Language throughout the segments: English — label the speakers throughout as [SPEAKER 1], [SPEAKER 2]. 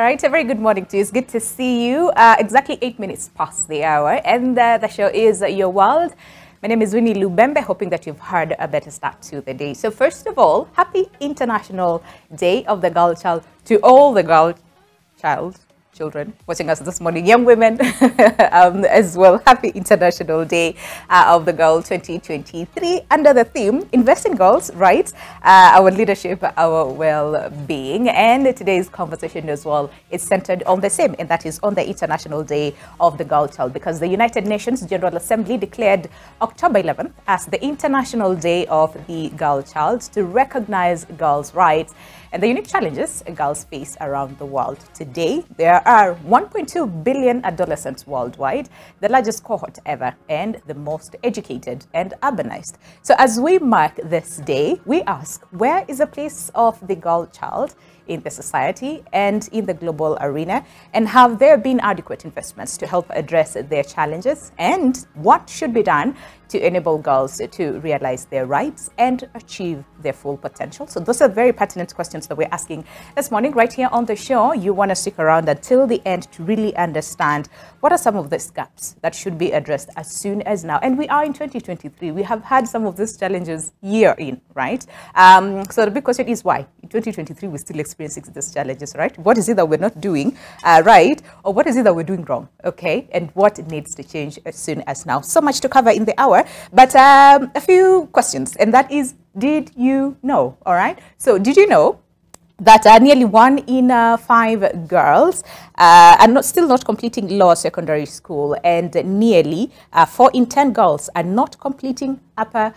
[SPEAKER 1] All right, a very good morning to you. It's good to see you. Exactly 8 minutes past the hour, and the show is Your World. My name is Winnie Lubembe, hoping that you've had a better start to the day. So first of all, happy International Day of the Girl Child to all the children watching us this morning, young women as well. Happy International Day of the Girl 2023 under the theme Invest in Girls' Rights, our leadership, our well-being. And today's conversation as well is centered on the same, and that is on the International Day of the Girl Child, because the United Nations General Assembly declared October 11th as the International Day of the Girl Child to recognize girls' rights and the unique challenges girls face around the world. Today, there are 1.2 billion adolescents worldwide, the largest cohort ever, and the most educated and urbanized. So as we mark this day, we ask, where is the place of the girl child in the society and in the global arena? And have there been adequate investments to help address their challenges? And what should be done to enable girls to realize their rights and achieve their full potential? So those are very pertinent questions that we're asking this morning right here on the show. You want to stick around until the end to really understand what are some of these gaps that should be addressed as soon as now. And we are in 2023. We have had some of these challenges year in, right? So the big question is why? In 2023, we're still experiencing these challenges, right? What is it that we're not doing right? Or what is it that we're doing wrong? Okay. And what needs to change as soon as now? So much to cover in the hour. But a few questions, and that is, did you know? All right. So did you know that nearly 1 in 5 girls are still not completing lower secondary school, and nearly 4 in 10 girls are not completing upper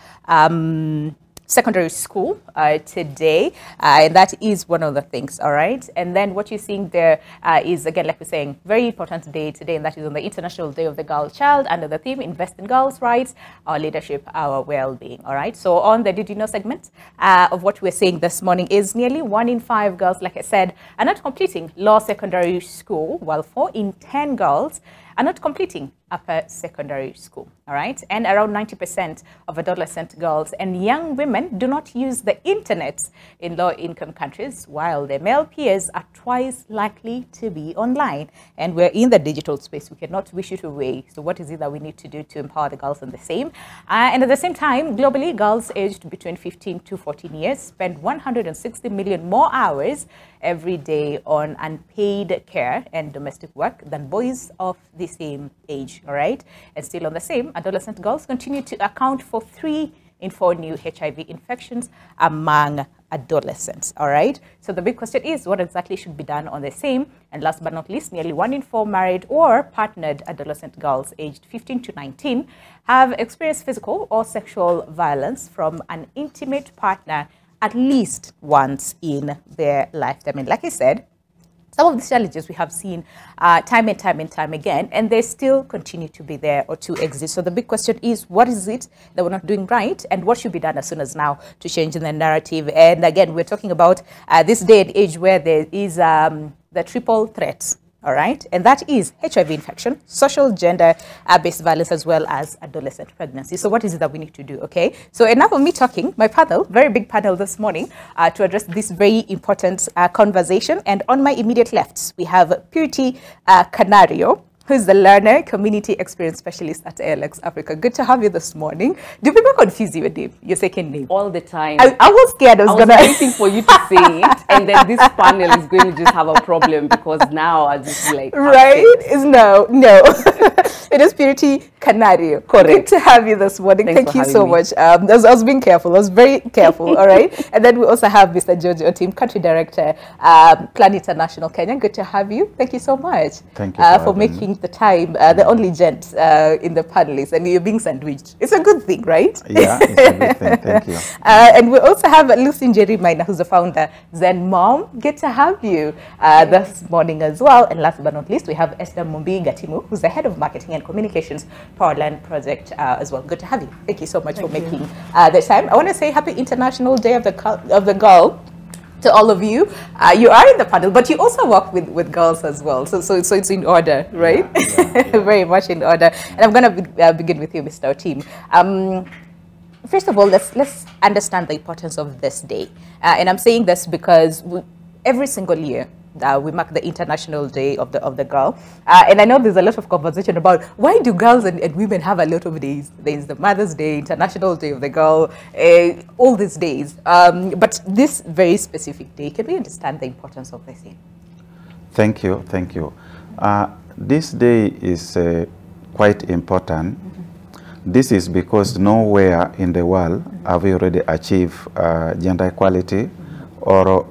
[SPEAKER 1] secondary school today, and that is one of the things. All right. And then what you're seeing there is, again, like we're saying, very important day today, and that is on the International Day of the Girl Child under the theme Invest in Girls' Rights, our leadership, our well-being. All right. So on the Did You Know segment of what we're saying this morning is nearly 1 in 5 girls, like I said, are not completing lower secondary school, while 4 in 10 girls are not completing upper secondary school. All right. And around 90% of adolescent girls and young women do not use the internet in low-income countries, while their male peers are twice likely to be online. And we're in the digital space. We cannot wish it away. So what is it that we need to do to empower the girls in the same? And at the same time, globally, girls aged between 15 to 14 years spend 160 million more hours every day on unpaid care and domestic work than boys of the same age. All right. And still on the same, adolescent girls continue to account for 3 in 4 new HIV infections among adolescents. All right. So the big question is, what exactly should be done on the same? And last but not least, nearly 1 in 4 married or partnered adolescent girls aged 15 to 19 have experienced physical or sexual violence from an intimate partner at least once in their lifetime. And like I said, some of these challenges we have seen time and time again, and they still continue to be there or to exist. So the big question is, what is it that we're not doing right, and what should be done as soon as now to change the narrative? And again, we're talking about this day and age where there is the triple threat. All right. And that is HIV infection, social gender-based violence, as well as adolescent pregnancy. So what is it that we need to do? Okay. So enough of me talking. My panel, very big panel this morning to address this very important conversation. And on my immediate left, we have Purity Canario, who's the Learner Community Experience Specialist at ALX Africa. Good to have you this morning. Do people confuse you with your second name?
[SPEAKER 2] All the time.
[SPEAKER 1] I was scared I was
[SPEAKER 2] waiting for you to say it, and then this panel is going to just have a problem, because now I just like...
[SPEAKER 1] Right? Is no. It is Purity Canario. Correct. Good to have you this morning. Thank you so much. I was being careful. I was very careful. All right. And then we also have Mr. George Otim, Country Director, Plan International Kenya. Good to have you. Thank you so much.
[SPEAKER 3] Thank you
[SPEAKER 1] for making the time, the only gent in the panelists, and you're being sandwiched. It's a good thing, right?
[SPEAKER 3] Yeah, it's a good thing. Thank you.
[SPEAKER 1] And we also have Lucy Njeri Maina, who's the founder, Zen Mom. Good to have you this morning as well. And last but not least, we have Esther Mumbi Gatimu, who's the head of marketing and communications, Powerland Project as well. Good to have you. Thank you so much for making the time. I want to say Happy International Day of the Girl to all of you. You are in the panel, but you also work with girls as well. So it's in order, right? Yeah. Very much in order. And I'm going to begin with you, Mr. Otim. First of all, let's understand the importance of this day. And I'm saying this because every single year, we mark the International Day of the Girl. And I know there's a lot of conversation about why do girls and women have a lot of days. There's the Mother's Day, International Day of the Girl, all these days. But this very specific day, can we understand the importance of this thing?
[SPEAKER 3] Thank you, thank you. This day is quite important. This is because nowhere in the world have we already achieved gender equality or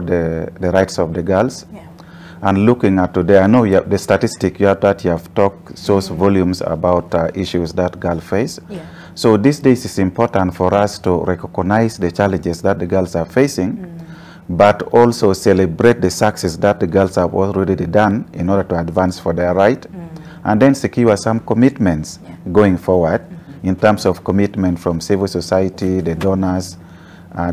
[SPEAKER 3] the rights of the girls. Yeah. And looking at today, I know the statistic that you have talked shows volumes about issues that girls face. Yeah. So this day is important for us to recognize the challenges that the girls are facing, but also celebrate the success that the girls have already done in order to advance for their right, and then secure some commitments going forward in terms of commitment from civil society, the donors,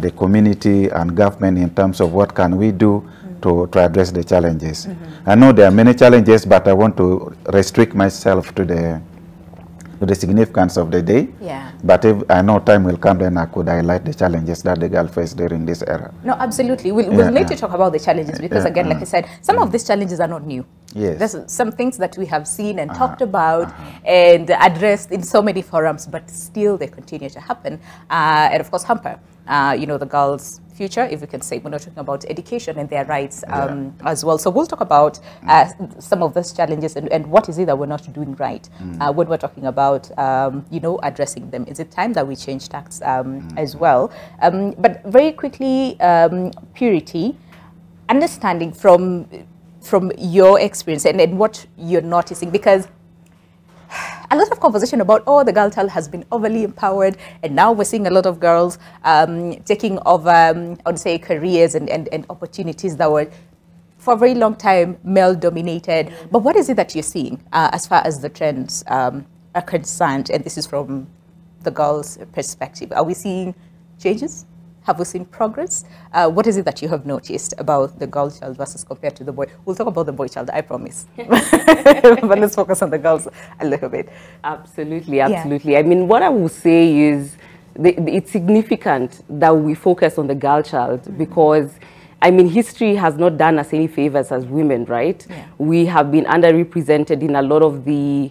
[SPEAKER 3] the community and government in terms of what can we do to address the challenges. I know there are many challenges, but I want to restrict myself to the significance of the day. Yeah. But if I know time will come, then I could highlight the challenges that the girl face during this era.
[SPEAKER 1] No, absolutely. We'll later talk about the challenges because, again, like I said, some of these challenges are not new. Yes. There's some things that we have seen and talked about and addressed in so many forums, but still they continue to happen. And of course, hamper, the girls' future, if we can say. We're not talking about education and their rights as well. So we'll talk about some of those challenges and what is it that we're not doing right when we're talking about, addressing them. Is it time that we change tax as well? But very quickly, Purity, understanding from your experience and what you're noticing, because a lot of conversation about, the girl child has been overly empowered, and now we're seeing a lot of girls taking over, I would say, careers and opportunities that were, for a very long time, male-dominated. But what is it that you're seeing as far as the trends are concerned? And this is from the girl's perspective. Are we seeing changes? Have we seen progress? What is it that you have noticed about the girl child versus compared to the boy? We'll talk about the boy child, I promise. But let's focus on the girls a little bit.
[SPEAKER 2] Absolutely, absolutely. Yeah. I mean, what I will say is it's significant that we focus on the girl child because, I mean, history has not done us any favors as women, right? Yeah. We have been underrepresented in a lot of the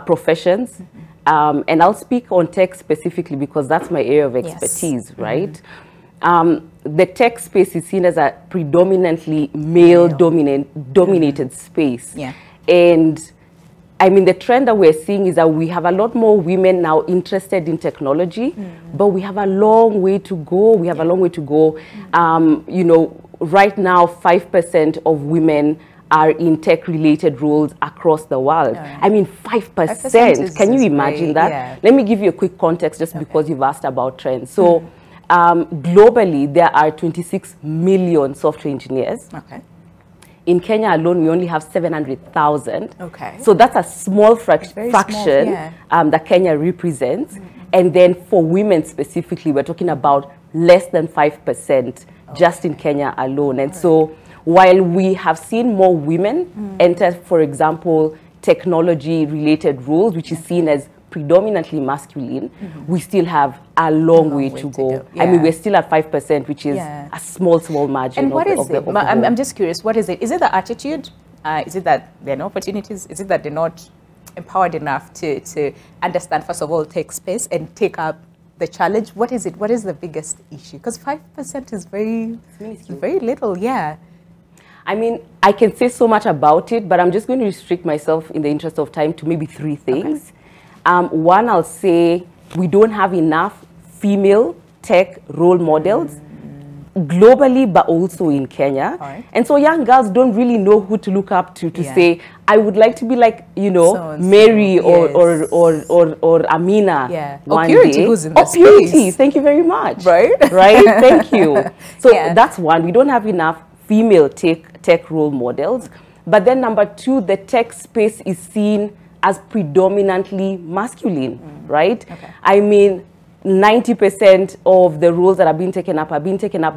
[SPEAKER 2] professions. And I'll speak on tech specifically because that's my area of expertise, right? The tech space is seen as a predominantly male-dominated space. Yeah. And I mean, the trend that we're seeing is that we have a lot more women now interested in technology, but we have a long way to go. We have a long way to go. Right now, 5% of women are in tech-related roles across the world. Right. I mean, 5%. Can you imagine that? Yeah. Let me give you a quick context just because you've asked about trends. So globally, there are 26 million software engineers. Okay. In Kenya alone, we only have 700,000. Okay. So that's a small fraction that Kenya represents. And then for women specifically, we're talking about less than 5% just in Kenya alone. And so while we have seen more women enter, for example, technology-related roles, which is seen as predominantly masculine, we still have a long way to go. Yeah. I mean, we're still at 5%, which is a small margin.
[SPEAKER 1] And what is it? I'm just curious, what is it? Is it the attitude? Is it that there are no opportunities? Is it that they're not empowered enough to understand, first of all, tech space and take up the challenge? What is it? What is the biggest issue? Because 5% is very little, yeah.
[SPEAKER 2] I mean, I can say so much about it, but I'm just going to restrict myself in the interest of time to maybe 3 things. Okay. One, I'll say we don't have enough female tech role models globally, but also in Kenya. Right. And so young girls don't really know who to look up to say, I would like to be like, Mary or Amina one
[SPEAKER 1] Purity,
[SPEAKER 2] day.
[SPEAKER 1] who's in the space.
[SPEAKER 2] Purity, thank you very much.
[SPEAKER 1] Right?
[SPEAKER 2] Right, thank you. So that's one, we don't have enough female tech role models. But then number 2, the tech space is seen as predominantly masculine, right? Okay. I mean, 90% of the roles that are being taken up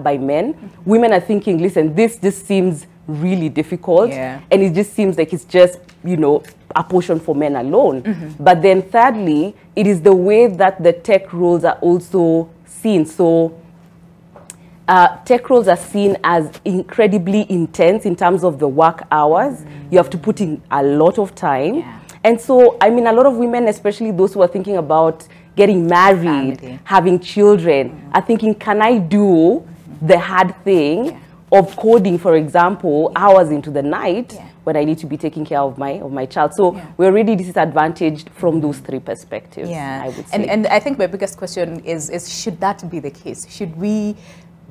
[SPEAKER 2] by men. Women are thinking, listen, this just seems really difficult. Yeah. And it just seems like it's just, a portion for men alone. But then thirdly, it is the way that the tech roles are also seen. So tech roles are seen as incredibly intense in terms of the work hours. You have to put in a lot of time.
[SPEAKER 1] Yeah.
[SPEAKER 2] And so, I mean, a lot of women, especially those who are thinking about getting married,
[SPEAKER 1] Family.
[SPEAKER 2] having children, are thinking, can I do the hard thing of coding, for example, hours into the night when I need to be taking care of my child? So we're really disadvantaged from those three perspectives, I would say.
[SPEAKER 1] And I think my biggest question is should that be the case? Should we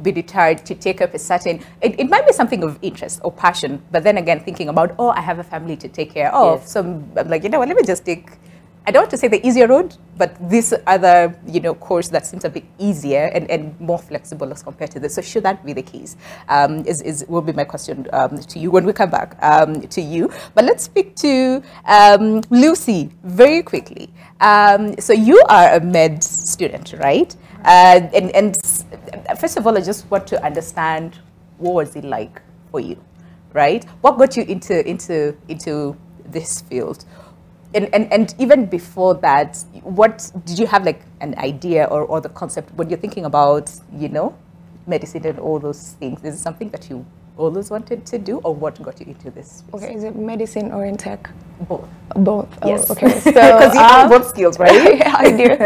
[SPEAKER 1] be deterred to take up a certain, it might be something of interest or passion, but then again thinking about, oh, I have a family to take care of. So I'm like, you know what, let me just take, I don't want to say the easier road, but this other, you know, course that seems a bit easier and more flexible as compared to this. So should that be the case? Will be my question to you when we come back to you. But let's speak to Lucy very quickly. So you are a med student, right? And first of all, I just want to understand, what was it like for you, right? What got you into this field? And even before that, what did you have, like an idea or the concept when you're thinking about, you know, medicine and all those things? Is it something that you always wanted to do, or what got you into this space?
[SPEAKER 4] Okay, is it medicine or in tech?
[SPEAKER 1] Both.
[SPEAKER 4] Both.
[SPEAKER 1] Yes.
[SPEAKER 4] Oh, okay. So
[SPEAKER 1] Because you have both skills, right?
[SPEAKER 4] yeah, I do.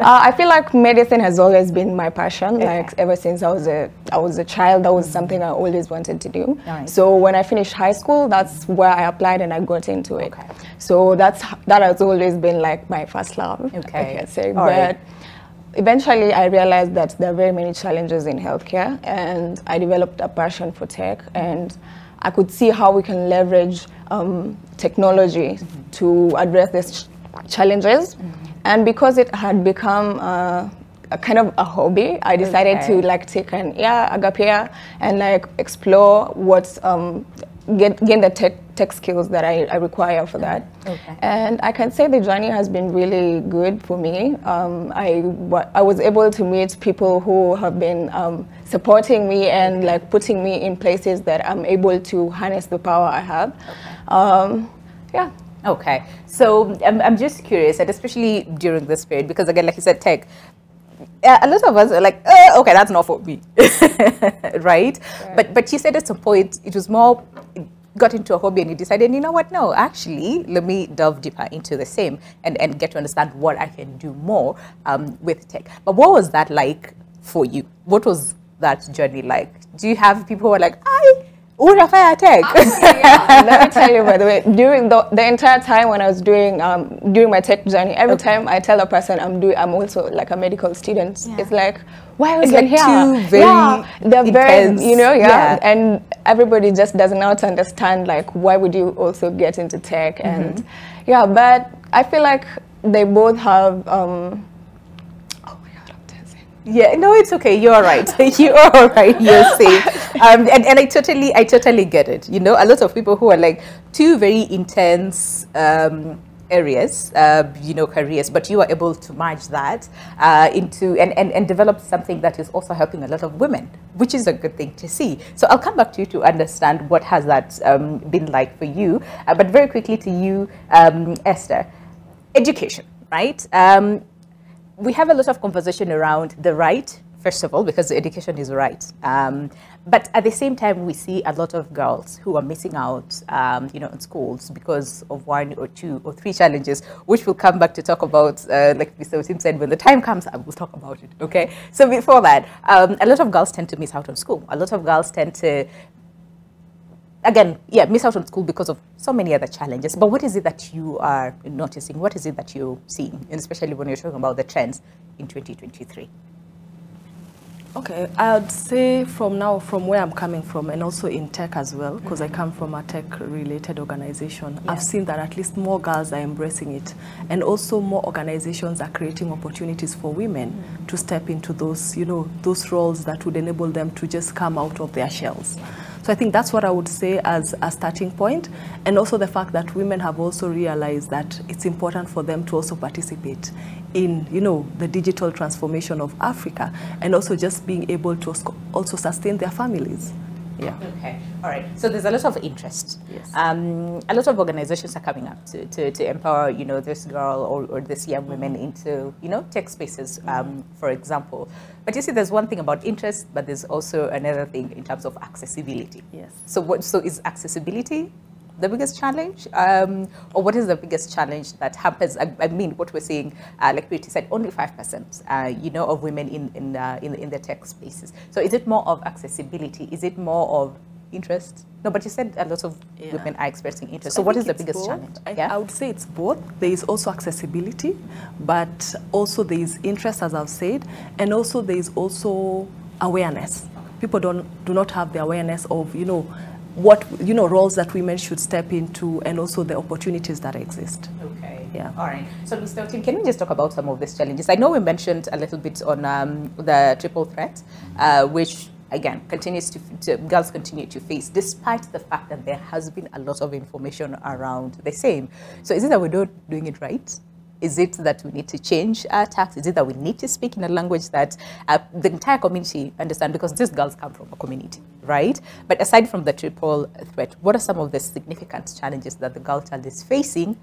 [SPEAKER 4] I feel like medicine has always been my passion. Like ever since I was a child, that was something I always wanted to do.
[SPEAKER 1] Nice.
[SPEAKER 4] So when I finished high school, that's where I applied and I got into it.
[SPEAKER 1] Okay.
[SPEAKER 4] So that has always been like my first love.
[SPEAKER 1] Okay.
[SPEAKER 4] I can say.
[SPEAKER 1] All
[SPEAKER 4] But
[SPEAKER 1] right.
[SPEAKER 4] eventually I realized that there are very many challenges in healthcare, and I developed a passion for tech, and I could see how we can leverage technology to address these challenges. And because it had become a kind of a hobby, I decided to like take an a gap year and like explore what's gain the tech skills that I require for that.
[SPEAKER 1] Okay.
[SPEAKER 4] And I can say the journey has been really good for me. I was able to meet people who have been supporting me and like putting me in places that I'm able to harness the power I have. Yeah.
[SPEAKER 1] Okay, so I'm just curious, and especially during this period, because again, like you said, tech, a lot of us are like, okay, that's not for me, right? But you said at some point it was more, it got into a hobby and you decided, you know what, no, actually, let me delve deeper into the same and get to understand what I can do more with tech. But what was that like for you? What was that journey like? Do you have people who are like, Urafaya tech?
[SPEAKER 4] Let me tell you, by the way, during the entire time when I was doing my tech journey, every time I tell a person I'm also like a medical student, it's like, why was
[SPEAKER 1] it
[SPEAKER 4] here?
[SPEAKER 1] Too very
[SPEAKER 4] they're
[SPEAKER 1] intense.
[SPEAKER 4] very, you know, and everybody just does not understand like why would you also get into tech and but I feel like they both have.
[SPEAKER 1] Yeah, no, it's okay. You're all right. You're all right. You're safe. And I totally get it. You know, a lot of people who are like two very intense areas, you know, careers, but you are able to merge that into and develop something that is also helping a lot of women, which is a good thing to see. So I'll come back to you to understand what has that been like for you. But very quickly to you, Esther, education, right? We have a lot of conversation around the right, first of all, because education is right. But at the same time, we see a lot of girls who are missing out, you know, in schools because of 1 or 2 or 3 challenges, which we'll come back to talk about, like Mr. Osim said, when the time comes, I will talk about it, okay? So before that, a lot of girls tend to miss out on school. A lot of girls tend to, again, miss out on school because of so many other challenges. But what is it that you are noticing? What is it that you're seeing, and especially when you're talking about the trends in 2023?
[SPEAKER 5] Okay, I'd say from where I'm coming from, and also in tech as well, because I come from a tech-related organization, I've seen that at least more girls are embracing it, and also more organizations are creating opportunities for women to step into those, you know, those roles that would enable them to just come out of their shells. So I think that's what I would say as a starting point, and also the fact that women have also realized that it's important for them to also participate in, you know, the digital transformation of Africa, and also just being able to also sustain their families. Yeah.
[SPEAKER 1] Okay, all right. So there's a lot of interest.
[SPEAKER 5] Yes.
[SPEAKER 1] A lot of organizations are coming up to empower, you know, this girl or this young women into, you know, tech spaces, for example. But you see, there's one thing about interest, but there's also another thing in terms of accessibility.
[SPEAKER 5] Yes.
[SPEAKER 1] So is accessibility the biggest challenge, or what is the biggest challenge that happens? I mean, what we're seeing, like Pretty said, only 5%, you know, of women in the tech spaces. So is it more of accessibility? Is it more of interest? No, but you said a lot of women are expressing interest. So what is the biggest challenge?
[SPEAKER 5] I would say it's both. There is also accessibility, but also there is interest, as I've said, and also there is also awareness. People do not have the awareness of, you know, what, you know, roles that women should step into, and also the opportunities that exist.
[SPEAKER 1] Okay.
[SPEAKER 5] Yeah.
[SPEAKER 1] All right. So, Mr. Otin, can we just talk about some of these challenges? I know we mentioned a little bit on the triple threat, which again girls continue to face, despite the fact that there has been a lot of information around the same. So, is it that we're not doing it right? Is it that we need to change our tax? Is it that we need to speak in a language that the entire community understands? Because these girls come from a community, right? But aside from the triple threat, what are some of the significant challenges that the girl child is facing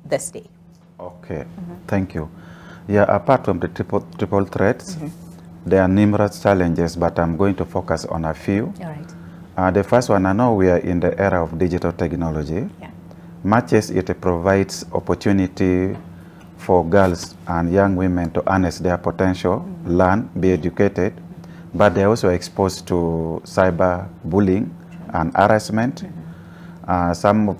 [SPEAKER 1] this day?
[SPEAKER 3] Okay, thank you. Yeah, apart from the triple threats, there are numerous challenges, but I'm going to focus on a few.
[SPEAKER 1] All right.
[SPEAKER 3] The first one, I know we are in the era of digital technology.
[SPEAKER 1] Yeah.
[SPEAKER 3] Much as it provides opportunity for girls and young women to harness their potential, learn, be educated, but they're also exposed to cyber bullying and harassment. Some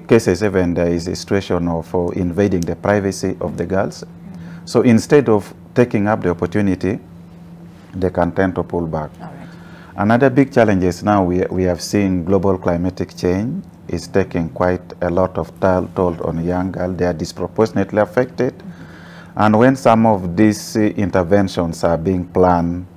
[SPEAKER 3] cases even there is a situation of invading the privacy of the girls. So instead of taking up the opportunity, they can tend to pull back.
[SPEAKER 1] All right.
[SPEAKER 3] Another big challenge is now we have seen global climatic change is taking quite a lot of toll on young girls. They are disproportionately affected. And when some of these interventions are being planned,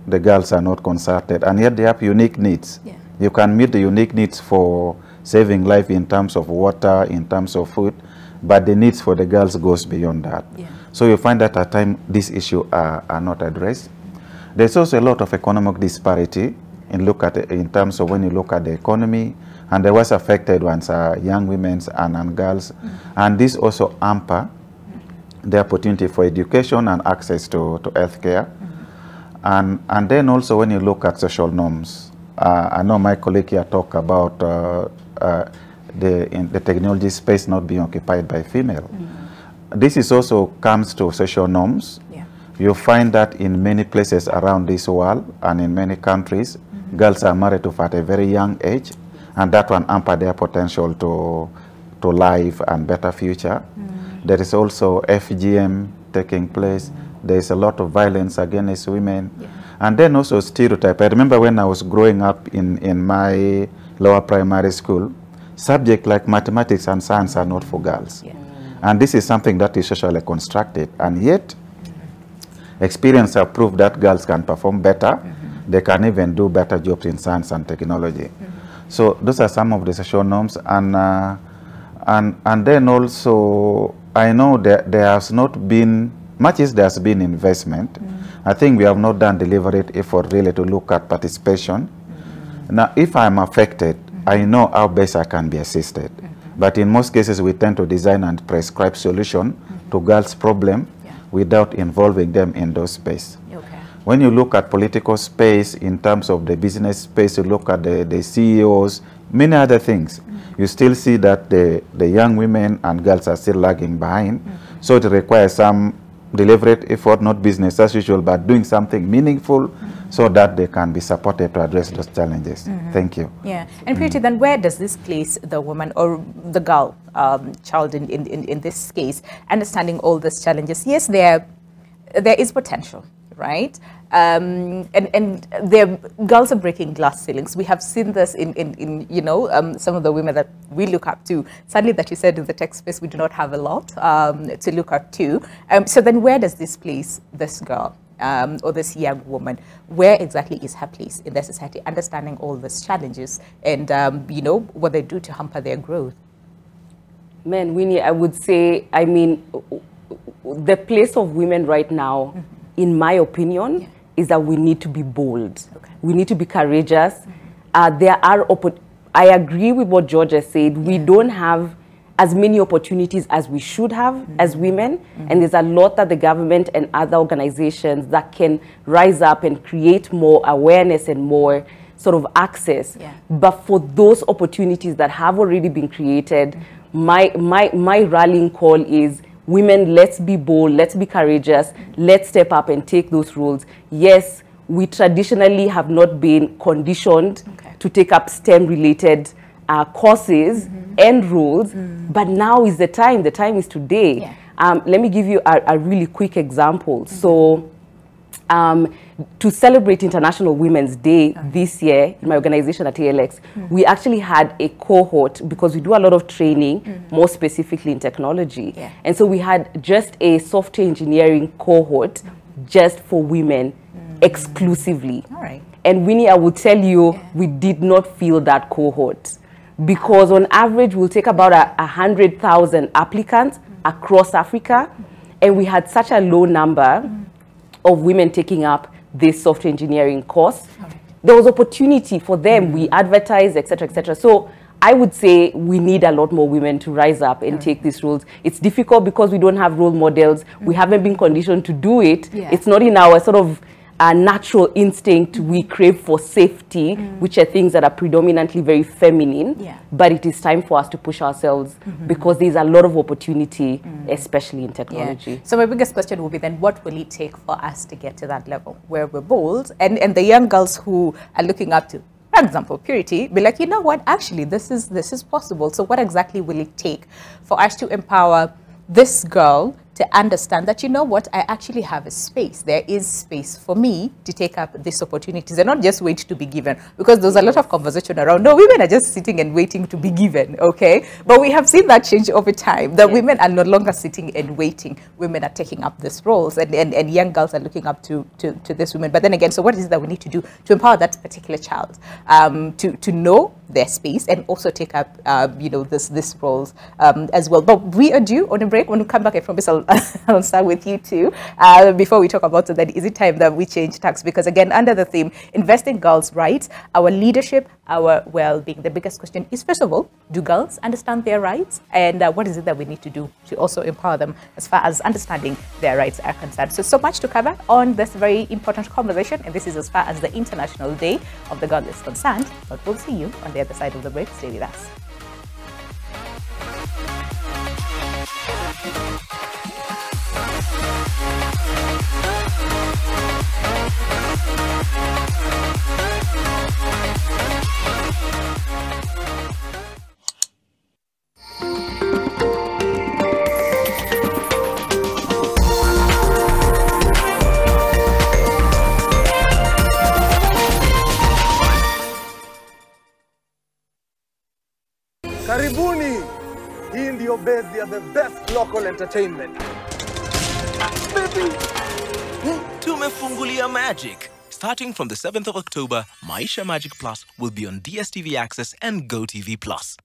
[SPEAKER 3] the girls are not consulted, and yet they have unique needs.
[SPEAKER 1] Yeah.
[SPEAKER 3] You can meet the unique needs for saving life in terms of water, in terms of food, but the needs for the girls goes beyond that.
[SPEAKER 1] Yeah.
[SPEAKER 3] So you find that at times these issues are not addressed. There's also a lot of economic disparity in terms of when you look at the economy, and the worst affected ones are young women and girls, and this also hamper the opportunity for education and access to healthcare. And then also when you look at social norms, I know my colleague here talked about the technology space not being occupied by female. This is also comes to social norms.
[SPEAKER 1] Yeah.
[SPEAKER 3] You find that in many places around this world and in many countries, girls are married off at a very young age, and that one hamper their potential to life and better future. There is also FGM taking place. There is a lot of violence against women.
[SPEAKER 1] Yeah.
[SPEAKER 3] And then also stereotype. I remember when I was growing up in my lower primary school, subjects like mathematics and science are not for girls.
[SPEAKER 1] Yeah.
[SPEAKER 3] And this is something that is socially constructed. And yet, experience have proved that girls can perform better. They can even do better jobs in science and technology. So those are some of the social norms. And then also, I know that there has not been, much as there has been investment, I think we have not done deliberate effort really to look at participation. Now, if I'm affected, I know how best I can be assisted. But in most cases, we tend to design and prescribe solution to girls' problem without involving them in those space.
[SPEAKER 1] Okay.
[SPEAKER 3] When you look at political space, in terms of the business space, you look at the CEOs, many other things, you still see that the young women and girls are still lagging behind. So it requires some deliberate effort, not business as usual, but doing something meaningful so that they can be supported to address those challenges. Thank you.
[SPEAKER 1] Yeah. And Pretty, then where does this place the woman or the girl child in this case, understanding all these challenges? Yes, there is potential, right? And the girls are breaking glass ceilings. We have seen this in you know, some of the women that we look up to. Sadly, that you said in the tech space, we do not have a lot to look up to. So then where does this place this girl or this young woman, where exactly is her place in the society, understanding all these challenges and you know, what they do to hamper their growth?
[SPEAKER 2] Man, Winnie, I would say, I mean, the place of women right now, in my opinion, is that we need to be bold.
[SPEAKER 1] Okay.
[SPEAKER 2] We need to be courageous. I agree with what Georgia said. We don't have as many opportunities as we should have as women, and there's a lot that the government and other organizations that can rise up and create more awareness and more sort of access. But for those opportunities that have already been created, my rallying call is, women, let's be bold, let's be courageous, let's step up and take those roles. Yes, we traditionally have not been conditioned to take up STEM-related courses and roles, but now is the time is today. Let me give you a really quick example. So to celebrate International Women's Day this year in my organization at ALX, we actually had a cohort, because we do a lot of training, more specifically in technology. And so we had just a software engineering cohort just for women exclusively. And Winnie, I will tell you, we did not fill that cohort, because on average we'll take about 100,000 applicants across Africa, and we had such a low number of women taking up this software engineering course. There was opportunity for them. We advertised, etc., etc. So I would say we need a lot more women to rise up and take these roles. It's difficult because we don't have role models. We haven't been conditioned to do it. It's not in our sort of natural instinct. We crave for safety, which are things that are predominantly very feminine. But it is time for us to push ourselves, because there's a lot of opportunity, especially in technology.
[SPEAKER 1] So my biggest question will be then, what will it take for us to get to that level where we're bold, and the young girls who are looking up to, for example, Purity, be like, you know what, actually this is possible. So what exactly will it take for us to empower this girl to understand that, you know what, I actually have a space. There is space for me to take up these opportunities and not just wait to be given, because there's a lot of conversation around, no, women are just sitting and waiting to be given, okay? But we have seen that change over time. The women are no longer sitting and waiting. Women are taking up these roles, and young girls are looking up to this women. But then again, so what is it that we need to do to empower that particular child to know their space and also take up, you know, this roles as well? But we are due on a break. When we come back, I promise I'll start with you too. Before we talk about that, is it time that we change tax? Because again, under the theme, invest in girls' rights, our leadership, our well-being, the biggest question is, first of all, do girls understand their rights? And what is it that we need to do to also empower them as far as understanding their rights are concerned? So much to cover on this very important conversation. And this is as far as the International Day of the Girl is concerned. But we'll see you on the other side of the break. Stay with us.
[SPEAKER 6] Karibuni! Hii ndio base ya the best local entertainment. Baby!
[SPEAKER 7] Tumefungulia Magic. Starting from the 7th of October, Maisha Magic Plus will be on DSTV Access and GoTV Plus.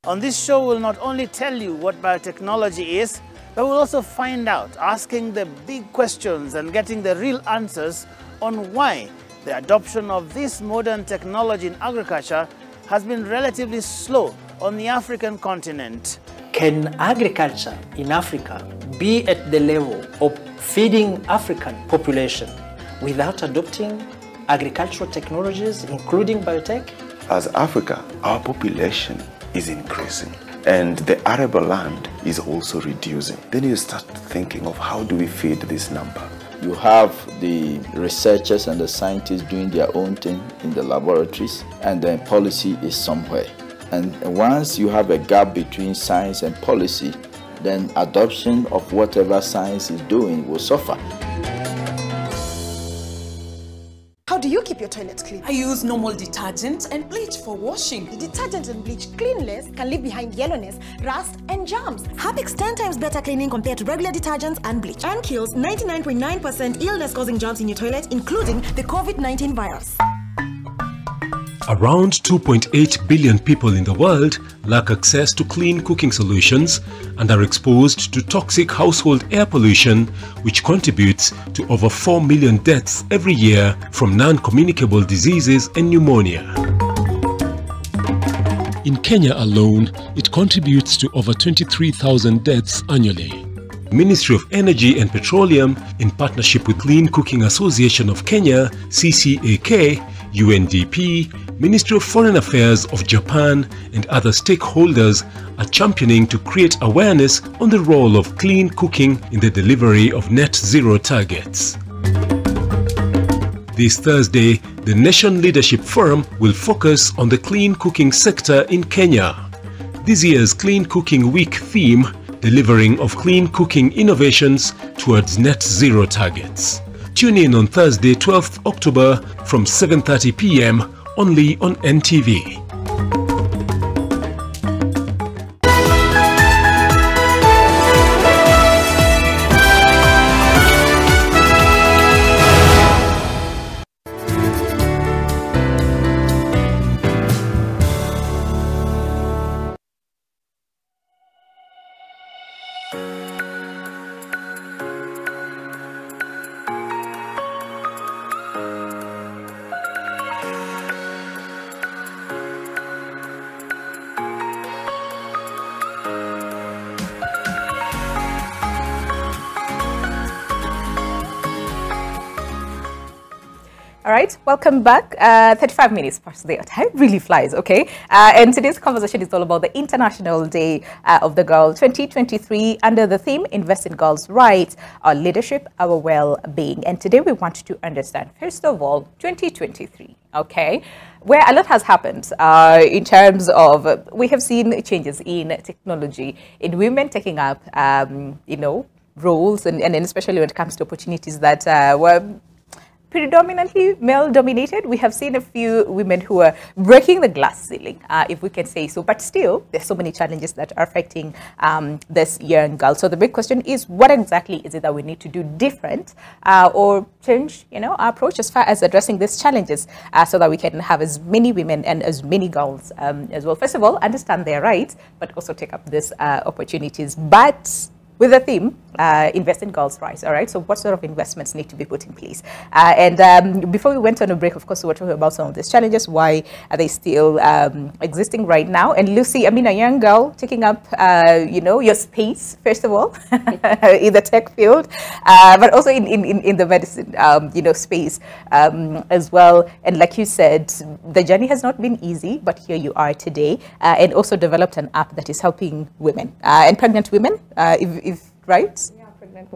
[SPEAKER 8] On this show, we'll not only tell you what biotechnology is, but we'll also find out, asking the big questions and getting the real answers on why the adoption of this modern technology in agriculture has been relatively slow on the African continent.
[SPEAKER 9] Can agriculture in Africa be at the level of feeding African population without adopting agricultural technologies, including biotech?
[SPEAKER 10] As Africa, our population is increasing and the arable land is also reducing. Then you start thinking of, how do we feed this number?
[SPEAKER 11] You have the researchers and the scientists doing their own thing in the laboratories, and then policy is somewhere. And once you have a gap between science and policy, then adoption of whatever science is doing will suffer.
[SPEAKER 12] How do you keep your toilets clean?
[SPEAKER 13] I use normal detergent and bleach for washing.
[SPEAKER 12] The detergent and bleach cleanless can leave behind yellowness, rust, and germs.
[SPEAKER 14] Harpic's 10 times better cleaning compared to regular detergents and bleach, and kills 99.9% illness-causing germs in your toilet, including the COVID-19 virus.
[SPEAKER 15] Around 2.8 billion people in the world lack access to clean cooking solutions and are exposed to toxic household air pollution, which contributes to over 4 million deaths every year from non-communicable diseases and pneumonia. In Kenya alone, it contributes to over 23,000 deaths annually. Ministry of Energy and Petroleum, in partnership with Clean Cooking Association of Kenya, CCAK, UNDP, Ministry of Foreign Affairs of Japan and other stakeholders are championing to create awareness on the role of clean cooking in the delivery of net zero targets. This Thursday, the Nation Leadership Forum will focus on the clean cooking sector in Kenya. This year's Clean Cooking Week theme, delivering of clean cooking innovations towards net zero targets. Tune in on Thursday, 12th October from 7:30 p.m. only on NTV.
[SPEAKER 1] All right, welcome back. 35 minutes past the time really flies, okay? And today's conversation is all about the International Day of the Girl 2023 under the theme Invest in Girls' Rights, Our Leadership, Our Well-Being. And today we want to understand, first of all, 2023, okay? Where a lot has happened in terms of, we have seen changes in technology, in women taking up, roles, and especially when it comes to opportunities that were predominantly male-dominated. We have seen a few women who are breaking the glass ceiling, if we can say so. But still, there's so many challenges that are affecting this young girl. So the big question is, what exactly is it that we need to do different or change, our approach as far as addressing these challenges so that we can have as many women and as many girls as well. First of all, understand their rights, but also take up these opportunities. But with the theme, invest in girls' rights, all right? So what sort of investments need to be put in place? And before we went on a break, of course, we were talking about some of these challenges. Why are they still existing right now? And Lucy, I mean, a young girl taking up, your space, first of all, in the tech field, but also in the medicine, space as well. And like you said, the journey has not been easy, but here you are today, and also developed an app that is helping women and pregnant women, right? Yeah,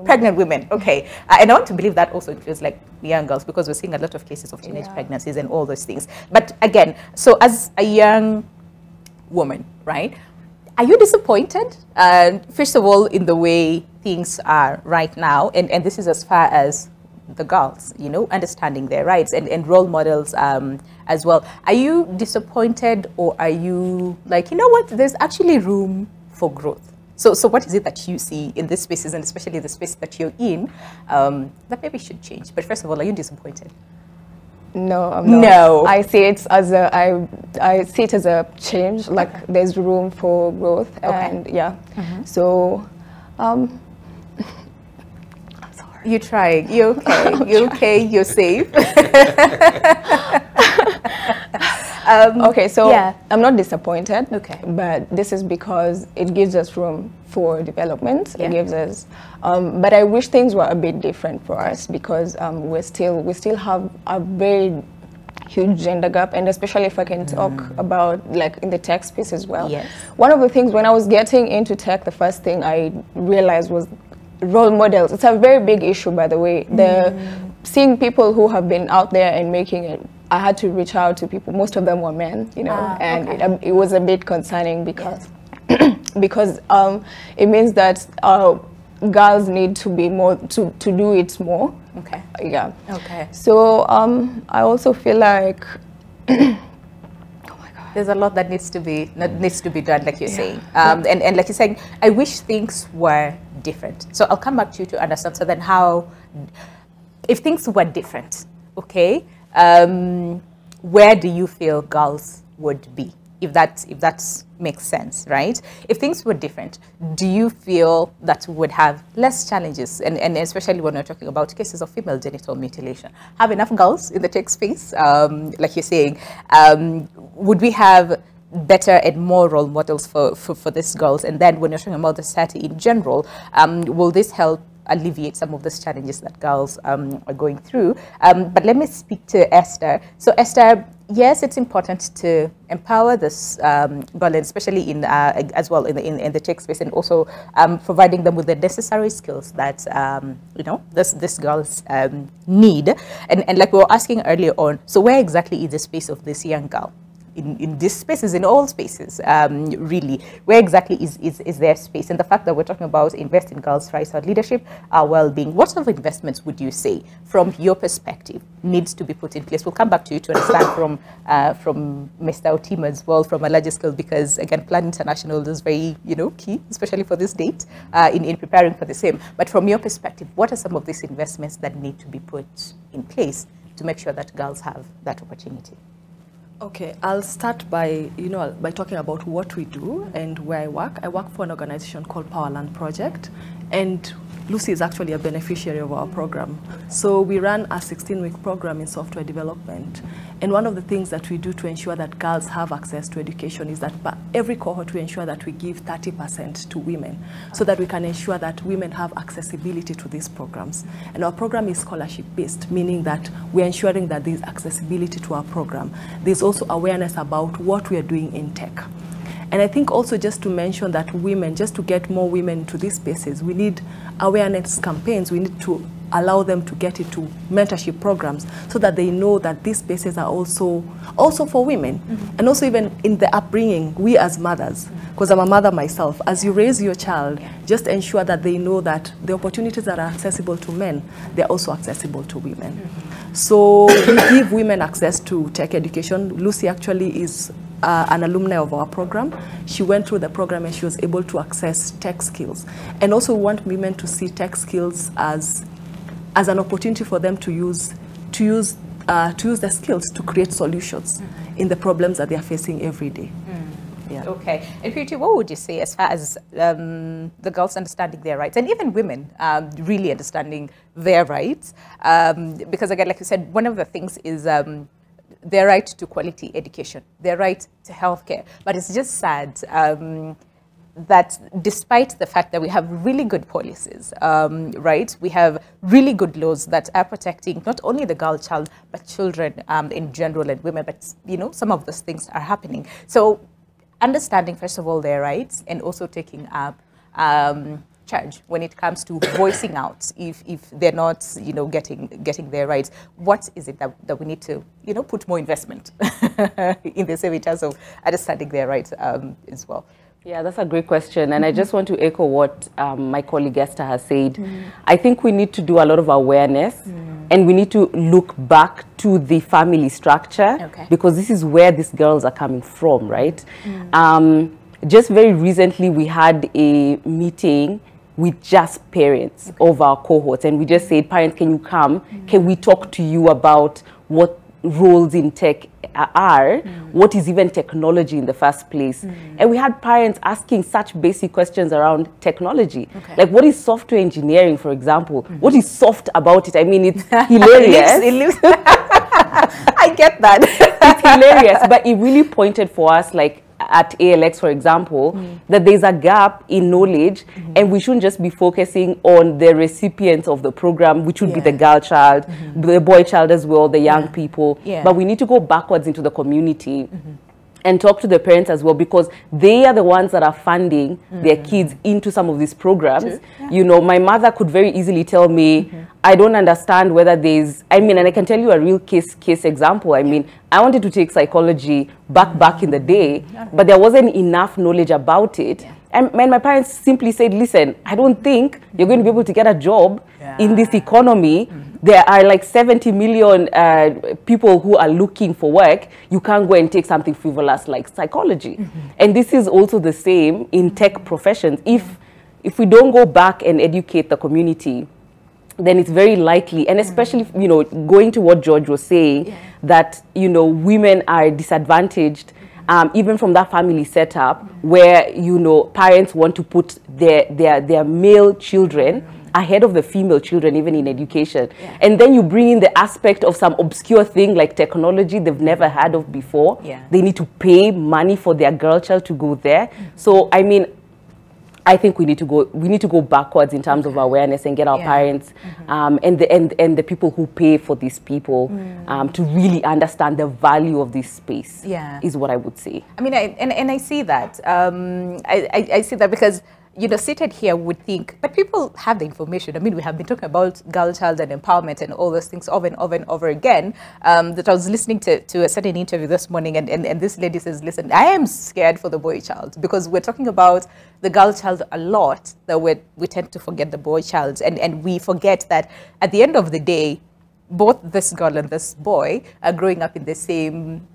[SPEAKER 1] pregnant women. Okay. And I want to believe that also includes like young girls, because we're seeing a lot of cases of teenage pregnancies and all those things. But again, so as a young woman, right, are you disappointed, first of all, in the way things are right now? And this is as far as the girls, understanding their rights and role models as well. Are you disappointed, or are you like, there's actually room for growth? So what is it that you see in these spaces, and especially the space that you're in, that maybe should change? But first of all, are you disappointed?
[SPEAKER 4] No, I'm not. No. I see it as I see it as a change, like there's room for growth, and yeah. So,
[SPEAKER 1] you're trying. You're okay. You're okay. You're safe.
[SPEAKER 4] Okay, so I'm not disappointed. Okay, but this is because it gives us room for development. It gives us, but I wish things were a bit different for us, because we still have a very huge gender gap, and especially if I can talk about like in the tech space as well. Yes. One of the things when I was getting into tech, the first thing I realized was role models. It's a very big issue, by the way. Seeing people who have been out there and making it, I had to reach out to people. Most of them were men, and it was a bit concerning because because it means that girls need to be more to do it more. Okay. Yeah. Okay. So I also feel like
[SPEAKER 1] there's a lot that needs to be done, like you're saying, and like you're saying, I wish things were different. So I'll come back to you to understand. So then, how, if things were different, okay? where do you feel girls would be? If that makes sense, right? If things were different, do you feel that we would have less challenges? And especially when we're talking about cases of female genital mutilation. Have enough girls in the tech space, like you're saying? Would we have better and more role models for these girls? And then when you're talking about the society in general, will this help alleviate some of those challenges that girls are going through? But let me speak to Esther. So Esther, yes, it's important to empower this girl, and especially in as well in the tech space, and also providing them with the necessary skills that you know, this girls need. And like we were asking earlier on, so where exactly is the space of this young girl? In these spaces, in all spaces, really, where exactly is their space? And the fact that we're talking about invest in girls' rights or leadership, well-being, what sort of investments would you say, from your perspective, needs to be put in place? We'll come back to you to understand from Mr. Otima as well, from a larger scale, because again, Plan International is very, you know, key, especially for this date, in preparing for the same. But from your perspective, what are some of these investments that need to be put in place to make sure that girls have that opportunity?
[SPEAKER 5] Okay, I'll start by, by talking about what we do and where I work. I work for an organization called Powerland Project, and Lucy is actually a beneficiary of our program. So we run a 16-week program in software development. And one of the things that we do to ensure that girls have access to education is that by every cohort we ensure that we give 30% to women, so that we can ensure that women have accessibility to these programs. And our program is scholarship-based, meaning that we're ensuring that there's accessibility to our program. There's also awareness about what we are doing in tech. And I think also just to mention that women, just to get more women into these spaces, we need awareness campaigns. We need to allow them to get into mentorship programs so that they know that these spaces are also for women. Mm-hmm. And also even in the upbringing, we as mothers, because I'm a mother myself, as you raise your child, just ensure that they know that the opportunities that are accessible to men, they're also accessible to women. Mm-hmm. So we give women access to tech education. Lucy actually is an alumni of our program. She went through the program and she was able to access tech skills. And also we want women to see tech skills as an opportunity for them to use the skills to create solutions in the problems that they are facing every day. Yeah. Okay.
[SPEAKER 1] And Purity, what would you say as far as the girls understanding their rights, and even women really understanding their rights? Because again, like you said, one of the things is their right to quality education, their right to healthcare. But it's just sad that despite the fact that we have really good policies, right, we have really good laws that are protecting not only the girl child, but children in general and women, but some of those things are happening. So understanding, first of all, their rights, and also taking up charge when it comes to voicing out if they're not getting their rights. What is it that we need to put more investment in the same, in terms of understanding their rights as well?
[SPEAKER 2] Yeah, that's a great question. And I just want to echo what my colleague Esther has said. I think we need to do a lot of awareness, and we need to look back to the family structure, because this is where these girls are coming from, right? Just very recently, we had a meeting with just parents of our cohorts, and we just said, parents, can you come? Can we talk to you about what roles in tech are, what is even technology in the first place? And we had parents asking such basic questions around technology. Like, what is software engineering, for example? What is soft about it? I mean, it's hilarious.
[SPEAKER 1] I get that.
[SPEAKER 2] It's hilarious, but it really pointed for us, like, at ALX, for example, that there's a gap in knowledge, and we shouldn't just be focusing on the recipients of the program, which would be the girl child, the boy child as well, the young people. But we need to go backwards into the community and talk to the parents as well, because they are the ones that are funding their kids into some of these programs. My mother could very easily tell me, I don't understand whether there's, and I can tell you a real case example. I wanted to take psychology back in the day, but there wasn't enough knowledge about it. And my parents simply said, listen, I don't think you're going to be able to get a job in this economy. There are like 70 million people who are looking for work. You can't go and take something frivolous like psychology. And this is also the same in tech professions. If we don't go back and educate the community then it's very likely, and especially, you know, going to what George was saying, that, you know, women are disadvantaged, even from that family setup where, you know, parents want to put their male children ahead of the female children, even in education. And then you bring in the aspect of some obscure thing like technology they've never heard of before. They need to pay money for their girl child to go there. So, I mean, I think we need to go backwards in terms of awareness and get our parents and the people who pay for these people to really understand the value of this space. Is what I would say.
[SPEAKER 1] I mean, I see that. I see that because, you know, seated here would think, but people have the information. I mean, we have been talking about girl child and empowerment and all those things over and over and over again. That I was listening to a certain interview this morning, and this lady says, listen, I am scared for the boy child, because we're talking about the girl child a lot, that we tend to forget the boy child, and we forget that at the end of the day, both this girl and this boy are growing up in the same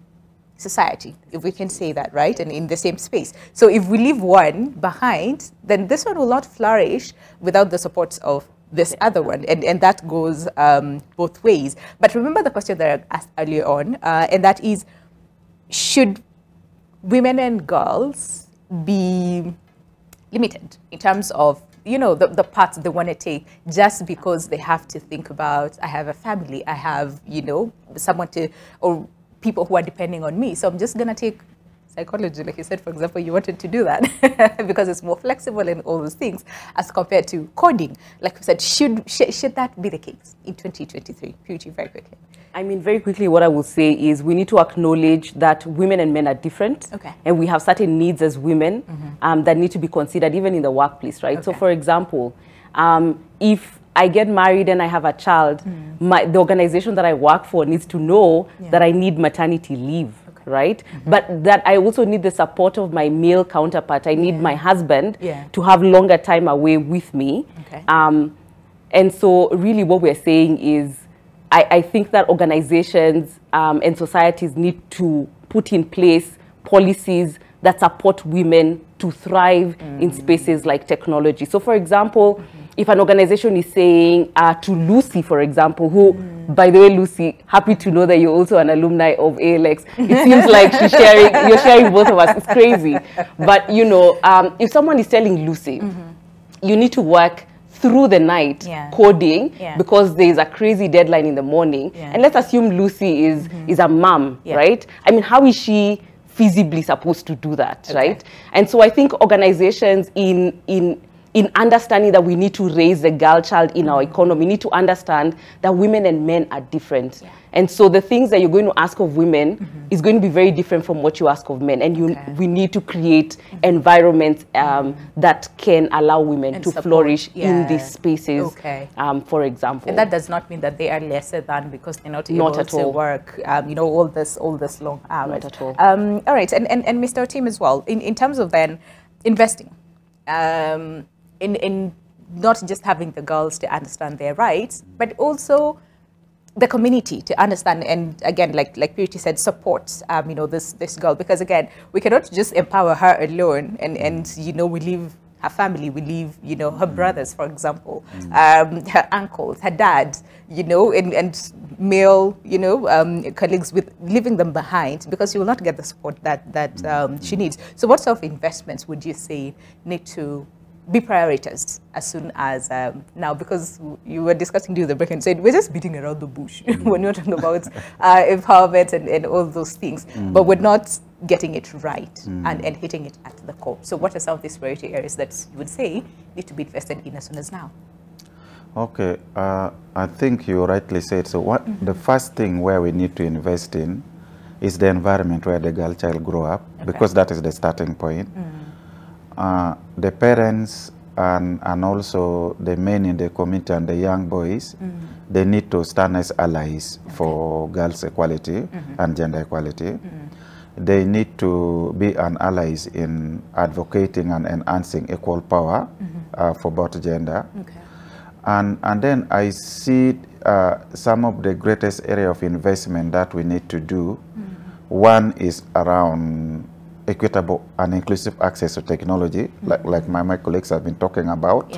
[SPEAKER 1] society, if we can say that, right? And in the same space. So if we leave one behind, then this one will not flourish without the support of this other one. And that goes both ways. But remember the question that I asked earlier on, and that is, should women and girls be limited in terms of, you know, the paths they want to take, just because they have to think about, I have a family, I have, you know, someone to, or people who are depending on me, so I'm just going to take psychology, like you said, for example, you wanted to do that because it's more flexible and all those things, as compared to coding. Like you said, should that be the case in 2023? Purity, very quickly.
[SPEAKER 2] I mean, very quickly, what I will say is we need to acknowledge that women and men are different, and we have certain needs as women that need to be considered even in the workplace, right? So, for example, if I get married and I have a child, the organization that I work for needs to know that I need maternity leave, right? But that I also need the support of my male counterpart. I need my husband to have longer time away with me. And so really what we're saying is, I think that organizations and societies need to put in place policies that support women to thrive in spaces like technology. So for example, if an organization is saying to Lucy, for example, who, by the way, Lucy, happy to know that you're also an alumni of ALX. It seems like you're sharing both of us. It's crazy. But, you know, if someone is telling Lucy, you need to work through the night coding because there's a crazy deadline in the morning, and let's assume Lucy is a mom, right? I mean, how is she feasibly supposed to do that, right? And so I think organizations in understanding that we need to raise the girl child in our economy, need to understand that women and men are different. And so the things that you're going to ask of women is going to be very different from what you ask of men. And we need to create environments that can allow women to flourish in these spaces, for example.
[SPEAKER 1] And that does not mean that they are lesser than because they're not able to work, you know, all this long hours.
[SPEAKER 2] Not at all.
[SPEAKER 1] All right, and Mr. Otim as well, in terms of then investing, in not just having the girls to understand their rights, but also the community to understand, and again, like Purity said, support, you know, this girl, because again, we cannot just empower her alone, and you know, we leave her family, we leave, you know, her brothers, for example, her uncles, her dad, you know, and male, you know, colleagues, with leaving them behind, because she will not get the support that she needs. So what sort of investments would you say need to be prioritized as soon as now? Because you were discussing during the break and said we're just beating around the bush when you're talking about empowerment and all those things, but we're not getting it right and hitting it at the core. So what are some of these priority areas that you would say need to be invested in as soon as now?
[SPEAKER 3] Okay, I think you rightly said, so what the first thing where we need to invest in is the environment where the girl child grow up, because that is the starting point. The parents and also the men in the community and the young boys, they need to stand as allies for girls' equality and gender equality. They need to be an allies in advocating and enhancing equal power for both gender. And then I see some of the greatest area of investment that we need to do. One is around equitable and inclusive access to technology, like my colleagues have been talking about.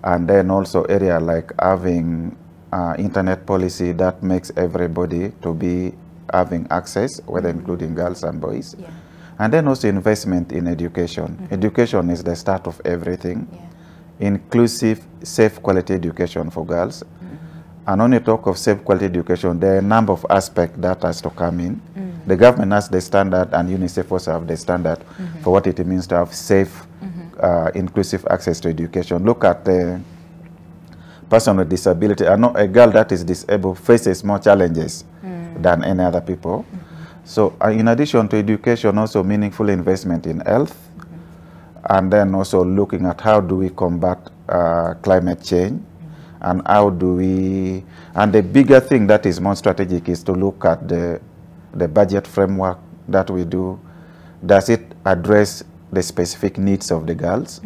[SPEAKER 3] And then also area like having internet policy that makes everybody to be having access, whether including girls and boys.
[SPEAKER 1] Yeah.
[SPEAKER 3] And then also investment in education. Education is the start of everything. Inclusive, safe quality education for girls. And when you talk of safe quality education, there are a number of aspects that has to come in. The government has the standard, and UNICEF also have the standard for what it means to have safe, inclusive access to education. Look at the person with disability. I know a girl that is disabled faces more challenges than any other people. So in addition to education, also meaningful investment in health, and then also looking at how do we combat climate change, and how do we, and the bigger thing that is more strategic is to look at the budget framework that we do. Does it address the specific needs of the girls?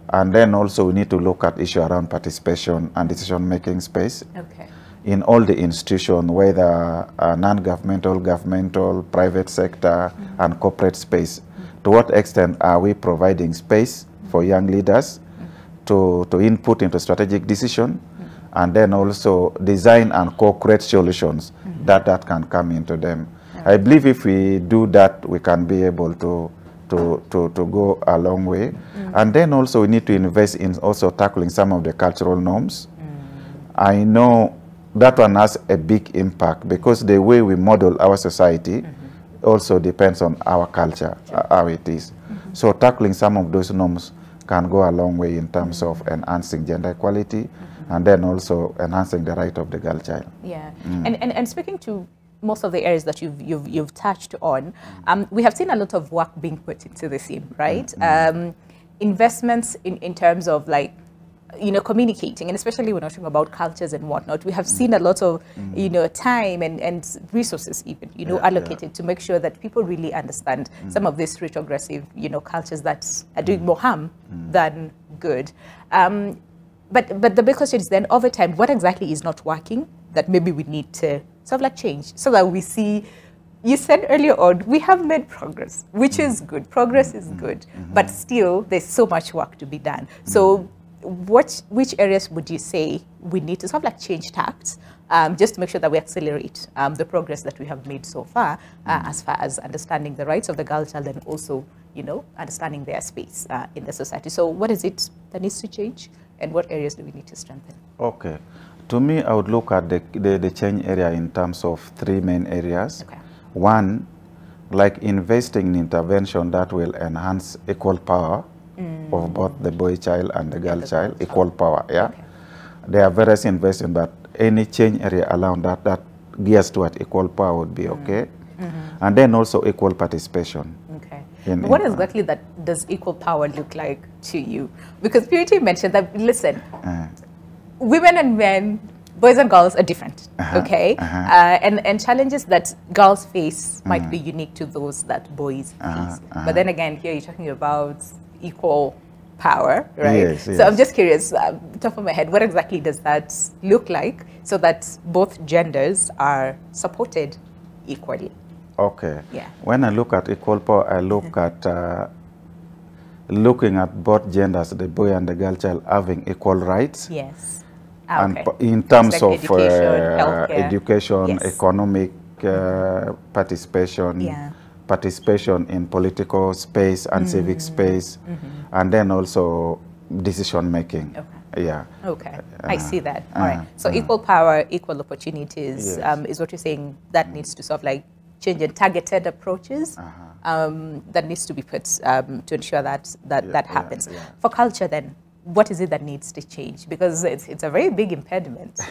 [SPEAKER 3] And then also we need to look at issue around participation and decision-making space in all the institutions, whether non-governmental, governmental, private sector, and corporate space. To what extent are we providing space for young leaders to input into strategic decision, and then also design and co-create solutions that can come into them? I believe if we do that, we can be able to go a long way. And then also we need to invest in also tackling some of the cultural norms. I know that one has a big impact because the way we model our society also depends on our culture, how it is. So tackling some of those norms can go a long way in terms of enhancing gender equality and then also enhancing the right of the girl child.
[SPEAKER 1] Yeah, and speaking to most of the areas that you've touched on, we have seen a lot of work being put into the scene, right? Investments in terms of like, you know, communicating, and especially when we're talking about cultures and whatnot, we have seen a lot of, you know, time and resources even, you know, allocated to make sure that people really understand some of these retrogressive, you know, cultures that are doing more harm than good. But the big question is then, over time, what exactly is not working that maybe we need to sort of like change so that we see, you said earlier on, we have made progress, which is good. Progress is good, but still there's so much work to be done. So which areas would you say we need to sort of like change tacts just to make sure that we accelerate the progress that we have made so far as understanding the rights of the girl child and also, you know, understanding their space in the society? So what is it that needs to change and what areas do we need to strengthen?
[SPEAKER 3] Okay. To me, I would look at the change area in terms of three main areas. One, like investing in intervention that will enhance equal power of both the boy child and the girl child, equal power, There are various investments, but any change area around that gears toward equal power would be okay. And then also equal participation.
[SPEAKER 1] Okay. What exactly does equal power look like to you? Because Purity mentioned that, listen, women and men, boys and girls are different, okay? And challenges that girls face might be unique to those that boys face. But then again, here you're talking about equal power, right?
[SPEAKER 3] Yes,
[SPEAKER 1] so I'm just curious, top of my head, what exactly does that look like so that both genders are supported equally?
[SPEAKER 3] Okay. Yeah. When I look at equal power, I look at looking at both genders, the boy and the girl child, having equal rights.
[SPEAKER 1] Yes.
[SPEAKER 3] And in terms
[SPEAKER 1] like
[SPEAKER 3] of education, economic participation, participation in political space and civic space, and then also decision making. Yeah.
[SPEAKER 1] Okay. I see that. All right. So equal power, equal opportunities is what you're saying that needs to sort of like change in targeted approaches that needs to be put to ensure that happens. For culture then, what is it that needs to change? Because it's a very big impediment,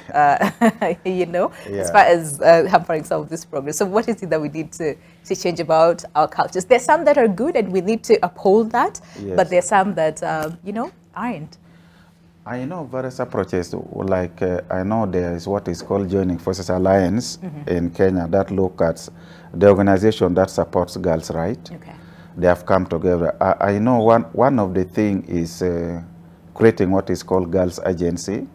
[SPEAKER 1] you know, as far as hampering some of this progress. So what is it that we need to change about our cultures? There's some that are good and we need to uphold that, but there's some that, you know, aren't.
[SPEAKER 3] I know various approaches, like I know there is what is called Joining Forces Alliance in Kenya that look at the organization that supports girls' rights. They have come together. I know one of the things is creating what is called Girls Agency,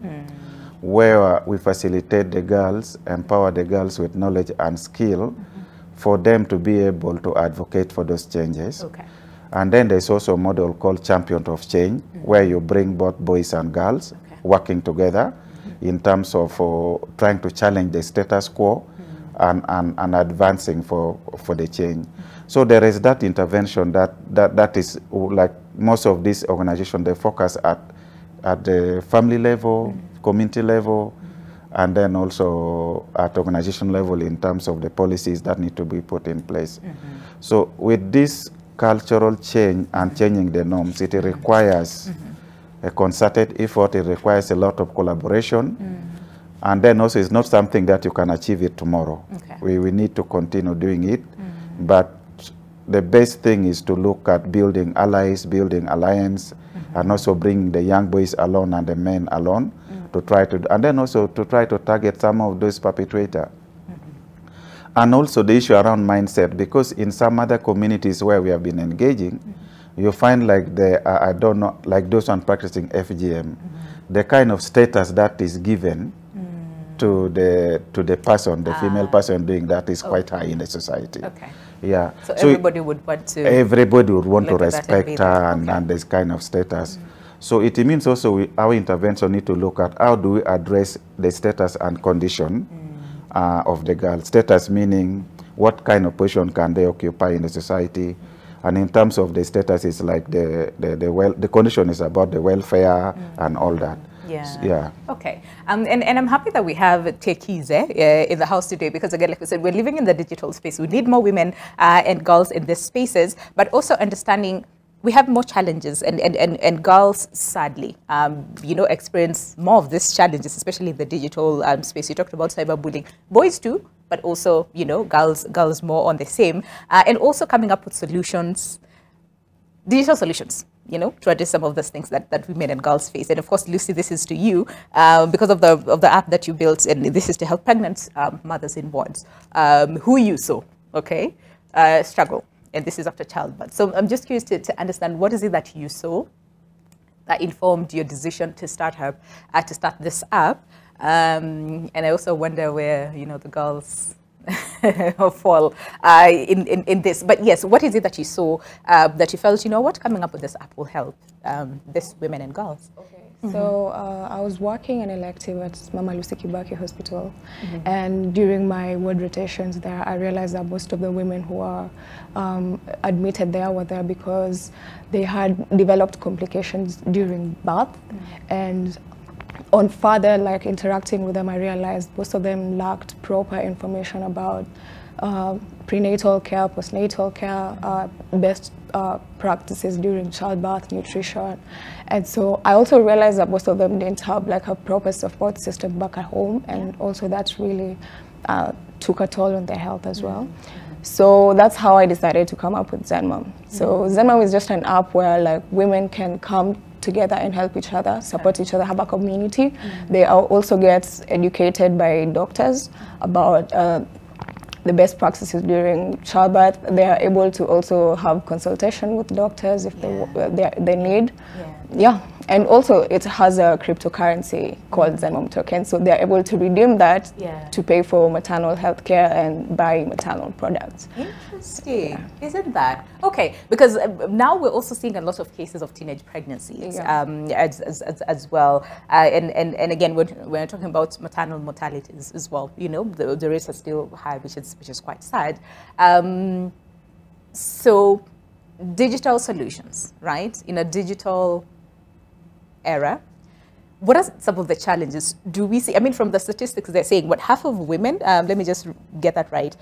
[SPEAKER 3] where we facilitate the girls, empower the girls with knowledge and skill for them to be able to advocate for those changes. And then there's also a model called Champion of Change, where you bring both boys and girls working together in terms of trying to challenge the status quo and advancing for the change. So there is that intervention that is like most of these organizations, they focus at the family level, community level, and then also at organization level in terms of the policies that need to be put in place. So with this cultural change and changing the norms, it requires a concerted effort, it requires a lot of collaboration, and then also it's not something that you can achieve it tomorrow. We need to continue doing it, but the best thing is to look at building allies, building alliance, and also bring the young boys along and the men along to try to, and then also to try to target some of those perpetrators. And also the issue around mindset, because in some other communities where we have been engaging, you find like I don't know, like those on practicing FGM, the kind of status that is given to the person, the female person doing that is quite high in the society. Yeah.
[SPEAKER 1] So everybody would want to.
[SPEAKER 3] Everybody would want to respect her and this kind of status. So it means also our intervention need to look at how do we address the status and condition of the girl. Status meaning what kind of position can they occupy in the society, and in terms of the status, is like the condition is about the welfare and all that. Yeah.
[SPEAKER 1] Okay. And I'm happy that we have techies in the house today, because again, like we said, we're living in the digital space. We need more women and girls in these spaces, but also understanding we have more challenges, and girls, sadly, you know, experience more of these challenges, especially in the digital space. You talked about cyberbullying. Boys too, but also, you know, girls more on the same, and also coming up with solutions, digital solutions, you know, to address some of those things that women and girls face. And of course, Lucy, this is to you because of the app that you built, and this is to help pregnant mothers in wards who you saw, okay, struggle. And this is after childbirth. So I'm just curious to understand, what is it that you saw that informed your decision to start this app? And I also wonder where, you know, the girls fall in this. But yes, what is it that you saw that you felt, you know what, coming up with this app will help these women and girls?
[SPEAKER 4] So I was working an elective at Mama Lucy Kibaki Hospital, and during my ward rotations there, I realized that most of the women who are admitted there were there because they had developed complications during birth, and on further like interacting with them, I realized most of them lacked proper information about prenatal care, postnatal care, best practices during childbirth, nutrition. And so I also realized that most of them didn't have like a proper support system back at home, and also that really took a toll on their health as well. So that's how I decided to come up with ZenMom. So ZenMom is just an app where like women can come together and help each other, support each other, have a community. They also get educated by doctors about the best practices during childbirth. They are able to also have consultation with doctors if they need. And also it has a cryptocurrency called ZenMom token, so they're able to redeem that to pay for maternal health care and buy maternal products.
[SPEAKER 1] Interesting, isn't that? Okay, because now we're also seeing a lot of cases of teenage pregnancies as well. And again, we're talking about maternal mortalities as well. You know, the rates are still high, which is quite sad. So digital solutions, right? In a digital era, what are some of the challenges do we see? I mean, from the statistics, they're saying what half of women, let me just get that right,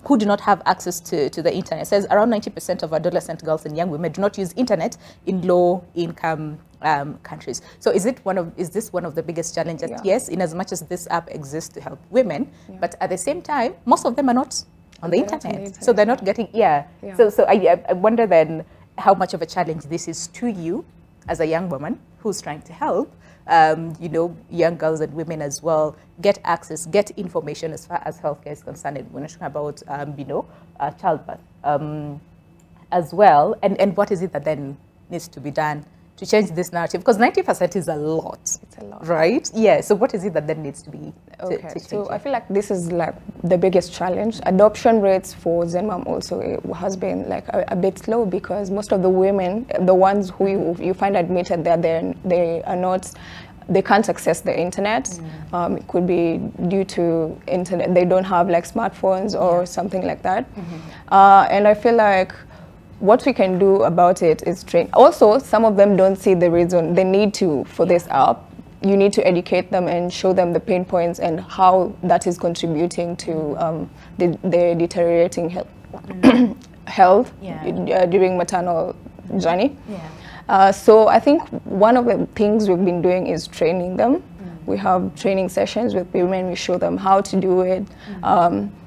[SPEAKER 1] who do not have access to the internet. It says around 90% of adolescent girls and young women do not use internet in low-income countries. So is this one of the biggest challenges? Yes, in as much as this app exists to help women, but at the same time, most of them are not on the internet. So they're not getting, So I wonder then how much of a challenge this is to you as a young woman who's trying to help, you know, young girls and women as well get access, get information as far as healthcare is concerned. We're not talking about, you know, childbirth as well. And what is it that then needs to be done to change this narrative? Because 90% is a lot.
[SPEAKER 4] It's a lot.
[SPEAKER 1] Right? Yeah. So what is it that then needs to be to change
[SPEAKER 4] So
[SPEAKER 1] it?
[SPEAKER 4] I feel like this is like the biggest challenge. Adoption rates for ZenMom also has been like a bit slow, because most of the women, the ones who you find admitted there, they are not, they can't access the internet. It could be due to internet, they don't have like smartphones or something like that. And I feel like what we can do about it is train. Also, some of them don't see the reason they need to for this app. You need to educate them and show them the pain points and how that is contributing to the deteriorating health during maternal journey. So I think one of the things we've been doing is training them. We have training sessions with women. We show them how to do it.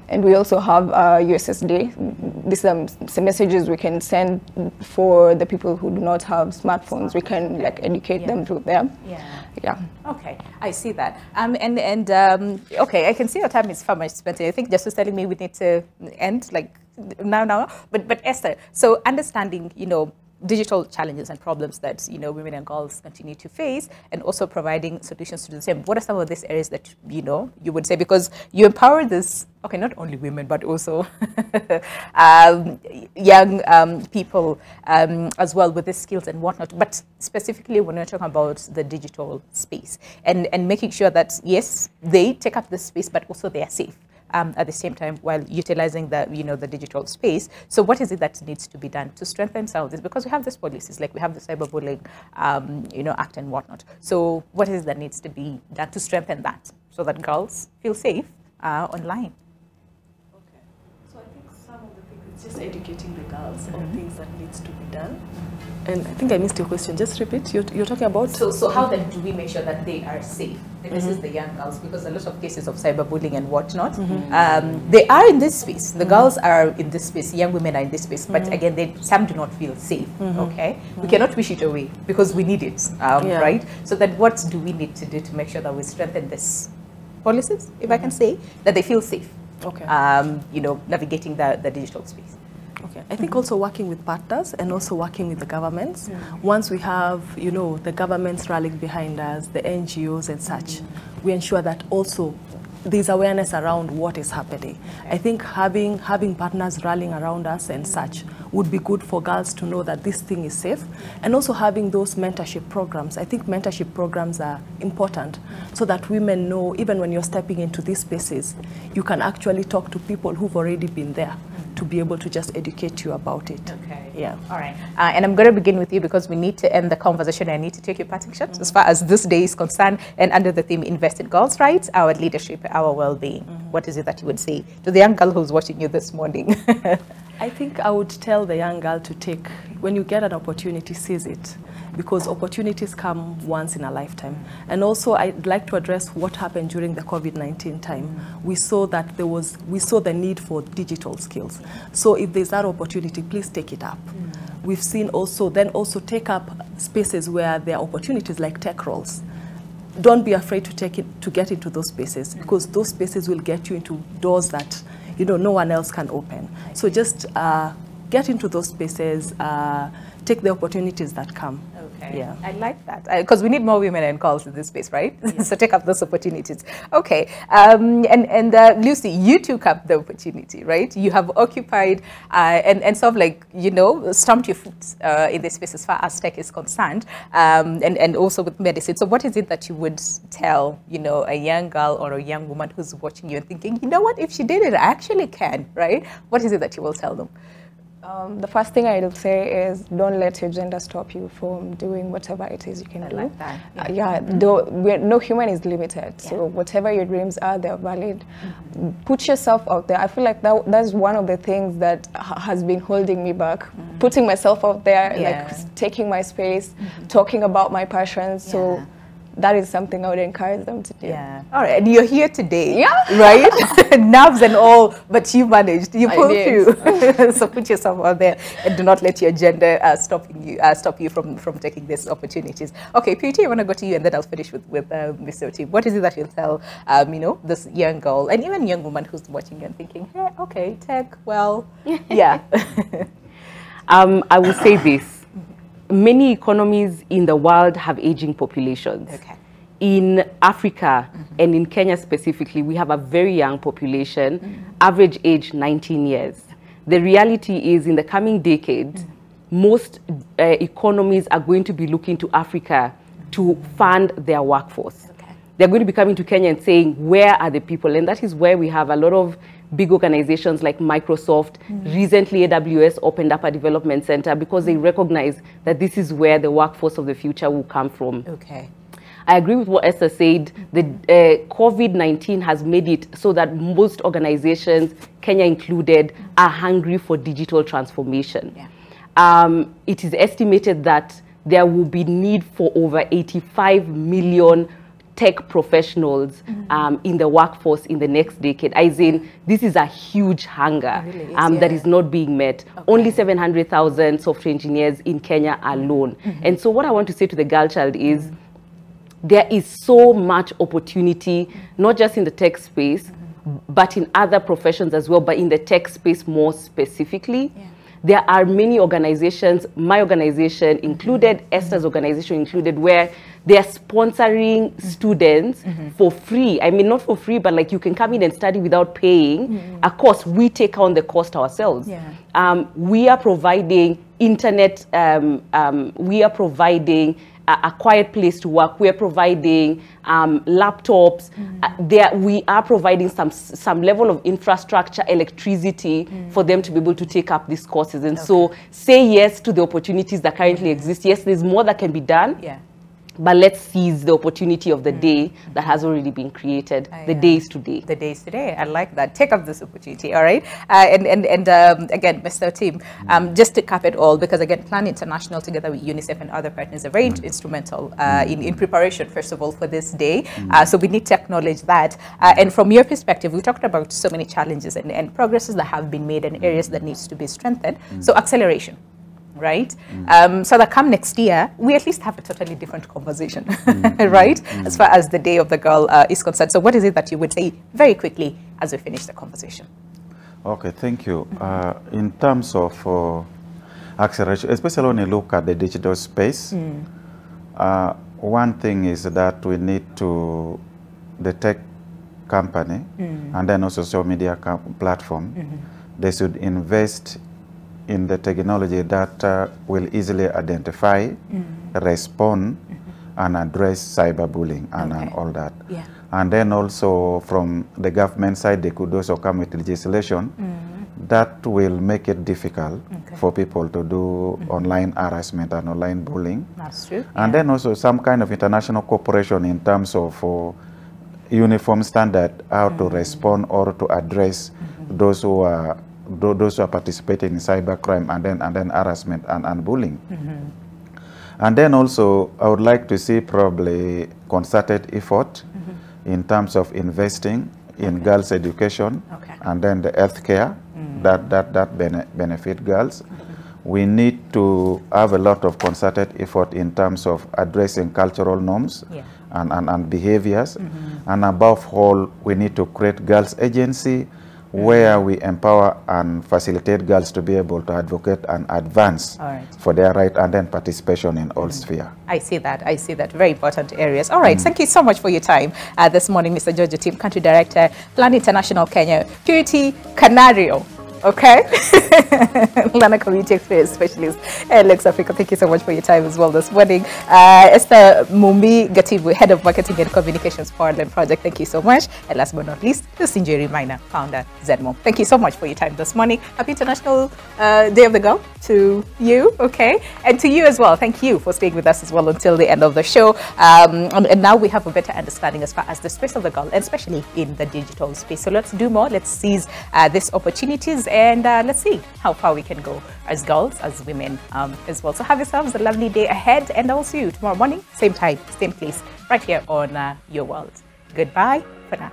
[SPEAKER 4] And we also have USSD. These are some messages we can send for the people who do not have smartphones. We can like educate them through them. Yeah.
[SPEAKER 1] Okay, I see that. Okay, I can see your time is far much spent. I think just telling me we need to end like now. But Esther, so understanding, you know, digital challenges and problems that, you know, women and girls continue to face, and also providing solutions to the same. What are some of these areas that, you know, you would say, because you empower this, okay, not only women, but also young people as well with the skills and whatnot, but specifically when we're talking about the digital space and making sure that, yes, they take up the space, but also they are safe. At the same time, while utilizing the, you know, the digital space. So what is it that needs to be done to strengthen some of this? Because we have these policies, like we have the cyberbullying, you know, act and whatnot. So what is it that needs to be done to strengthen that so that girls feel safe online?
[SPEAKER 5] Okay. So I think some of the things, it's just educating the girls on things that needs to be done. And I think I missed your question. Just repeat. You're talking about.
[SPEAKER 1] So how then do we make sure that they are safe? And this is the young girls, because a lot of cases of cyberbullying and whatnot, they are in this space. The girls are in this space. Young women are in this space. But again, some do not feel safe. Okay, we cannot wish it away because we need it, right? So then, what do we need to do to make sure that we strengthen this policies, if I can say, that they feel safe?
[SPEAKER 5] Okay.
[SPEAKER 1] You know, navigating the digital space.
[SPEAKER 5] Okay. I think also working with partners and also working with the governments. Once we have, you know, the governments rallying behind us, the NGOs and such, we ensure that also there's awareness around what is happening. I think having partners rallying around us and such would be good for girls to know that this thing is safe, and also having those mentorship programs. I think mentorship programs are important so that women know, even when you're stepping into these spaces, you can actually talk to people who've already been there to be able to just educate you about it.
[SPEAKER 1] Okay.
[SPEAKER 5] Yeah.
[SPEAKER 1] All right. And I'm going to begin with you because we need to end the conversation. I need to take your parting shots as far as this day is concerned, and under the theme Invest in Girls' Rights, Our Leadership, Our Well-Being. What is it that you would say to the young girl who's watching you this morning?
[SPEAKER 5] I think I would tell the young girl to take, when you get an opportunity, seize it, because opportunities come once in a lifetime. And also I'd like to address what happened during the COVID-19 time. We saw that we saw the need for digital skills. So if there's that opportunity, please take it up. We've seen also, then also take up spaces where there are opportunities like tech roles. Don't be afraid to get into those spaces, because those spaces will get you into doors that, you know, no one else can open. So just get into those spaces, take the opportunities that come.
[SPEAKER 1] Okay.
[SPEAKER 5] Yeah.
[SPEAKER 1] I like that, because we need more women and girls in this space, right? So take up those opportunities. Okay. And Lucy, you took up the opportunity, right? You have occupied and sort of like, you know, stomped your foot in this space as far as tech is concerned, and also with medicine. So what is it that you would tell, you know, a young girl or a young woman who's watching you and thinking, you know what, if she did it, I actually can, right? What is it that you will tell them?
[SPEAKER 4] The first thing I will say is, don't let your gender stop you from doing whatever it is you can do.
[SPEAKER 1] Like that.
[SPEAKER 4] No human is limited. So whatever your dreams are, they're valid. Put yourself out there. I feel like that's one of the things that has been holding me back. Putting myself out there, like taking my space, talking about my passions. So that is something I would encourage them to do.
[SPEAKER 1] Yeah. All right. And you're here today. Yeah. Right? Nerves and all, but you managed. You pulled through. So put yourself out there and do not let your gender stop you from taking these opportunities. Okay, Purity, I want to go to you, and then I'll finish with Mr. Oti. What is it that you'll tell, you know, this young girl and even young woman who's watching you and thinking, hey, okay, tech, well, yeah.
[SPEAKER 2] I will say this. many economies in the world have aging populations.
[SPEAKER 1] Okay.
[SPEAKER 2] In Africa and in Kenya specifically, we have a very young population, average age 19 years. The reality is in the coming decade, most economies are going to be looking to Africa to fund their workforce. They're going to be coming to Kenya and saying, where are the people? And that is where we have a lot of big organizations like Microsoft. Recently, AWS opened up a development center because they recognize that this is where the workforce of the future will come from.
[SPEAKER 1] Okay.
[SPEAKER 2] I agree with what Esther said. The COVID-19 has made it so that most organizations, Kenya included, are hungry for digital transformation. Yeah. It is estimated that there will be need for over 85 million tech professionals in the workforce in the next decade. As in, this is a huge hunger that is not being met. Only 700,000 software engineers in Kenya alone. And so what I want to say to the girl child is, there is so much opportunity, not just in the tech space, but in other professions as well, but in the tech space more specifically. There are many organizations, my organization included, Esther's organization included, where they are sponsoring students for free. I mean, not for free, but like you can come in and study without paying. Of course, we take on the cost ourselves. We are providing internet, we are providing a quiet place to work. We are providing laptops. We are providing some level of infrastructure, electricity for them to be able to take up these courses. And so say yes to the opportunities that currently exist. Yes, there's more that can be done. But let's seize the opportunity of the day that has already been created. The day is today.
[SPEAKER 1] The day is today. I like that. Take up this opportunity, all right? And again, Mr. Tim, just to cap it all, because again, Plan International together with UNICEF and other partners are very instrumental in preparation, first of all, for this day. So we need to acknowledge that. And from your perspective, we talked about so many challenges and progresses that have been made and areas that needs to be strengthened. So acceleration. Right? So that come next year, we at least have a totally different conversation, right? As far as the Day of the Girl is concerned. So what is it that you would say very quickly as we finish the conversation?
[SPEAKER 3] Okay, thank you. In terms of acceleration, especially when you look at the digital space, one thing is that we need to, the tech company and then also social media platform, they should invest in the technology that will easily identify, respond, and address cyberbullying and all that. And then also from the government side, they could also come with legislation that will make it difficult for people to do online harassment and online bullying.
[SPEAKER 1] That's true.
[SPEAKER 3] And then also some kind of international cooperation in terms of uniform standard, how to respond or to address those who are participating in cybercrime and then harassment and bullying. And then also, I would like to see probably concerted effort in terms of investing in girls' education and then the healthcare that benefit girls. We need to have a lot of concerted effort in terms of addressing cultural norms and behaviors. And above all, we need to create girls' agency where we empower and facilitate girls to be able to advocate and advance for their right and then participation in all spheres.
[SPEAKER 1] I see that. I see that. Very important areas. All right. Thank you so much for your time this morning, Mr. George Tim, Country Director, Plan International Kenya, Purity Canario. Okay. Lana Community Experience Specialist, Lex Africa. Thank you so much for your time as well this morning. Esther Mumbi Gatibu, Head of Marketing and Communications for Powerland Project. Thank you so much. And last but not least, Lucinjeri Minor, founder, Zenmo. Thank you so much for your time this morning. Happy International Day of the Girl to you. Okay. And to you as well. Thank you for staying with us as well until the end of the show. And now we have a better understanding as far as the space of the girl, and especially in the digital space. So let's do more. Let's seize these opportunities. And let's see how far we can go as girls, as women as well. So have yourselves a lovely day ahead, and I will see you tomorrow morning, same time, same place, right here on Your World. Goodbye for now.